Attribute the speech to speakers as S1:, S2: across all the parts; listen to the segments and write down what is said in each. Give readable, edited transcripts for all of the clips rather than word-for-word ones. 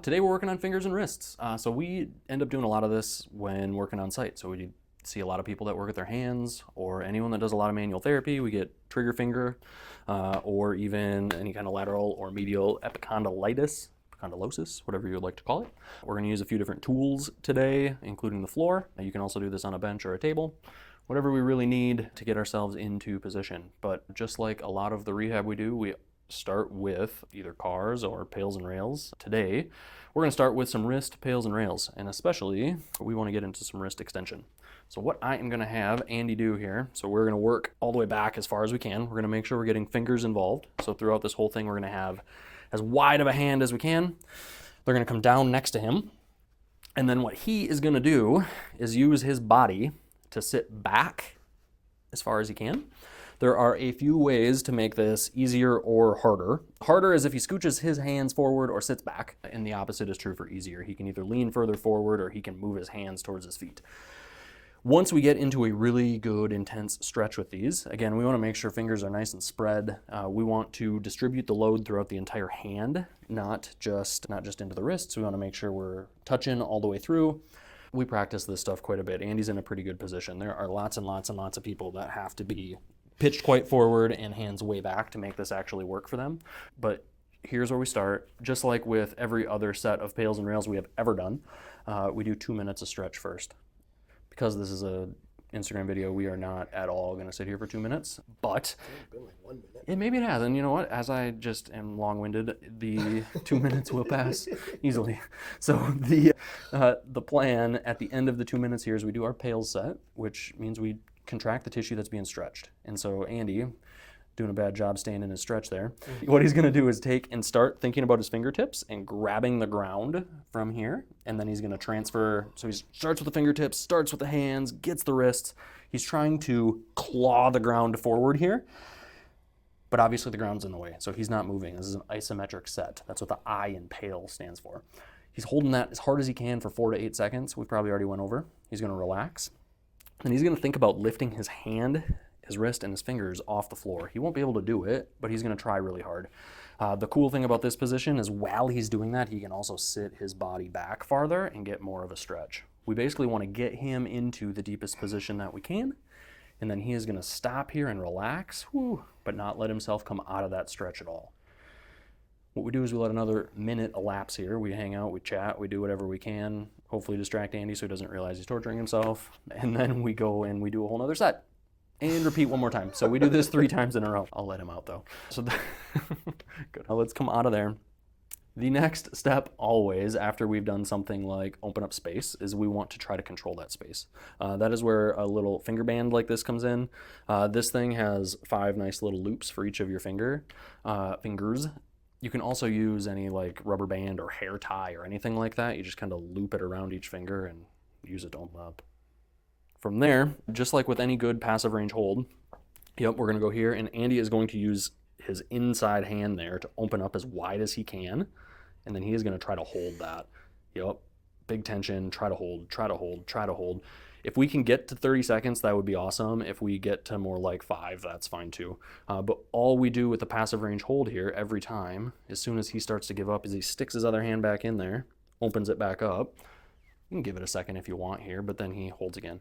S1: Today we're working on fingers and wrists. So we end up doing a lot of this when working on site. So we see a lot of people that work with their hands, or anyone that does a lot of manual therapy. We get trigger finger, or even any kind of lateral or medial epicondylitis, epicondylosis, whatever you would like to call it. We're going to use a few different tools today, including the floor. You can also do this on a bench or a table, whatever we really need to get ourselves into position. But just like a lot of the rehab we do, we start with either cars or pails and rails. Today, we're going to start with some wrist, pails, and rails, and especially we want to get into some wrist extension. So what I am going to have Andy do here, so we're going to work all the way back as far as we can. We're going to make sure we're getting fingers involved. So throughout this whole thing, we're going to have as wide of a hand as we can. They're going to come down next to him. And then what he is going to do is use his body to sit back as far as he can. There are a few ways to make this easier or harder. Harder is if he scooches his hands forward or sits back, and the opposite is true for easier. He can either lean further forward or he can move his hands towards his feet. Once we get into a really good, intense stretch with these, again, we want to make sure fingers are nice and spread. We want to distribute the load throughout the entire hand, not just into the wrists. We want to make sure we're touching all the way through. We practice this stuff quite a bit. Andy's in a pretty good position. There are lots and lots and lots of people that have to be pitched quite forward and hands way back to make this actually work for them. But here's where we start. Just like with every other set of pails and rails we have ever done, we do 2 minutes of stretch first. Because this is a Instagram video, we are not at all going to sit here for 2 minutes, but
S2: It's been like 1 minute.
S1: maybe it has. And you know what? As I just am long-winded, the 2 minutes will pass easily. So the plan at the end of the 2 minutes here is we do our pails set, which means we contract the tissue that's being stretched. And so Andy, doing a bad job staying in his stretch there, what he's going to do is take and start thinking about his fingertips and grabbing the ground from here, and then he's going to transfer. So he starts with the fingertips, starts with the hands, gets the wrists. He's trying to claw the ground forward here, but obviously the ground's in the way, so he's not moving. This is an isometric set. That's what the I in pail stands for. He's holding that as hard as he can for 4 to 8 seconds. We probably already went over. He's going to relax. And he's going to think about lifting his hand, his wrist, and his fingers off the floor. He won't be able to do it, but he's going to try really hard. The cool thing about this position is while he's doing that, he can also sit his body back farther and get more of a stretch. We basically want to get him into the deepest position that we can, and then he is going to stop here and relax, but not let himself come out of that stretch at all. What we do is we let another minute elapse here. We hang out, we chat, we do whatever we can, hopefully distract Andy so he doesn't realize he's torturing himself, and then we go and we do a whole nother set. And repeat one more time. So we do this 3 times in a row. I'll let him out though. So good. Now let's come out of there. The next step always after we've done something like open up space is we want to try to control that space. That is where a little finger band like this comes in. This thing has 5 nice little loops for each of your fingers. You can also use any like rubber band or hair tie or anything like that. You just kind of loop it around each finger and use it to open up. From there, just like with any good passive range hold, we're going to go here, and Andy is going to use his inside hand there to open up as wide as he can, and then he is going to try to hold that. Big tension, try to hold, try to hold, try to hold. If we can get to 30 seconds, that would be awesome. If we get to more like 5, that's fine too. But all we do with the passive range hold here every time, as soon as he starts to give up, is he sticks his other hand back in there, opens it back up. You can give it a second if you want here, but then he holds again.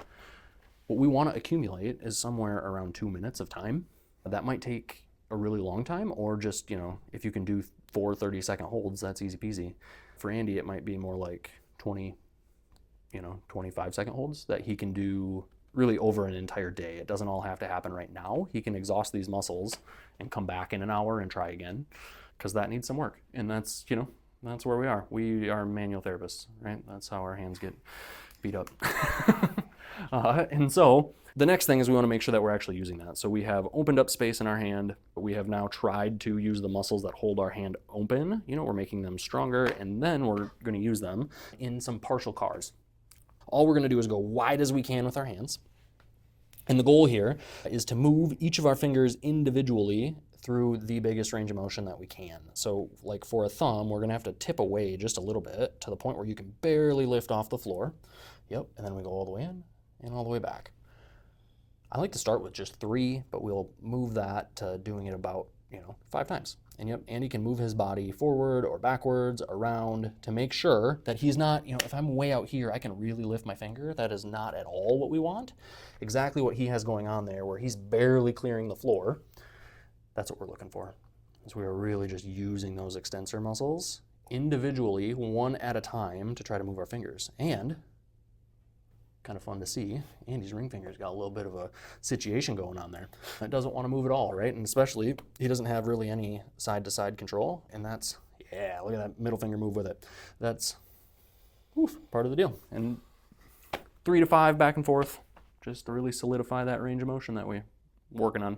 S1: What we want to accumulate is somewhere around 2 minutes of time. That might take a really long time, or just, if you can do 4 30-second holds, that's easy peasy. For Andy, it might be more like 20, 25-second holds that he can do really over an entire day. It doesn't all have to happen right now. He can exhaust these muscles and come back in an hour and try again, because that needs some work. And that's where we are. We are manual therapists, right? That's how our hands get beat up. And so the next thing is we want to make sure that we're actually using that. So we have opened up space in our hand. We have now tried to use the muscles that hold our hand open. We're making them stronger, and then we're going to use them in some partial cars. All we're going to do is go wide as we can with our hands. And the goal here is to move each of our fingers individually through the biggest range of motion that we can. So like for a thumb, we're going to have to tip away just a little bit to the point where you can barely lift off the floor. And then we go all the way in and all the way back. I like to start with just 3, but we'll move that to doing it about 5 times. And yep, Andy can move his body forward or backwards, around, to make sure that he's not, if I'm way out here, I can really lift my finger. That is not at all what we want. Exactly what he has going on there, where he's barely clearing the floor. That's what we're looking for. So we are really just using those extensor muscles individually, one at a time, to try to move our fingers. And kind of fun to see, Andy's ring finger's got a little bit of a situation going on there. It doesn't want to move at all, right? And especially, he doesn't have really any side-to-side control, and that's, yeah, look at that middle finger move with it. That's part of the deal. And 3 to 5 back and forth, just to really solidify that range of motion that we're working on.